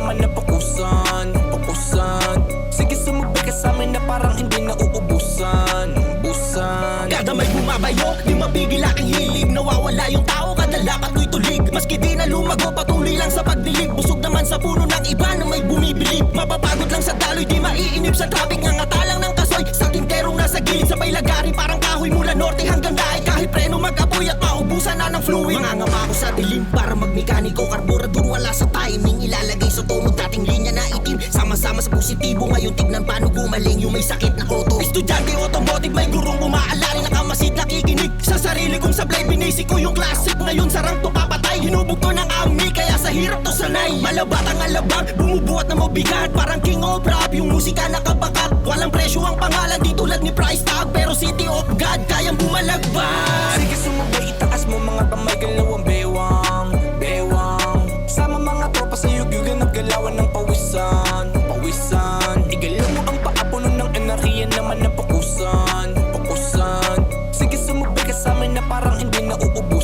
naman na pakusan. Sige sumubay ka sa'min na parang hindi na uubusan. Kada may bumabayo, di mapigil aking hilig. Nawawala yung tao, kada lakad ko'y tulig. Maski di na lumago, patuloy lang sa pagdilig. Busog naman sa puno ng iba na may bumibilib. Mapapagod lang sa daloy, di maiinip sa traffic. Ngangata lang ng kasoy, sa tinterong nasa gilid. Sabay lagari parang kahoy mula norte hanggang daig. Kahit preno mag-apoy at maubusan na ng fluid. Mangangapa ako sa dilim para magmekaniko. Karburador wala sa timing, ilalagay sa tono dating linya na itim. Sama-sama sa positibo, ngayon tignan paano gumaling yung may sakit na auto. Estudyante automotive, may gurong umaalala. Nakamasid, nakikinig sa sarili kong sablay. Binisi ko yung classic, ngayon sarang to papatay. Hinubog to ng ami, kaya sa hirap to sanay. Malabat ang alabang, bumubuhat na mabigat. Parang king of rap, yung musika nakabakat. Walang presyo ang pangalan, di tulad ni price tag. Pero city of God, kayang bumalagbat. Sige sumubay, itaas mo mga kamay, galaw ang bewang. Sama mga tropa sa yugyugan, naggalawan ng pawisan. Igalaw mo ang paa, puno ng enerhiya naman na pakusan. Sige sumubay ka sa'min na parang hindi na uubusan.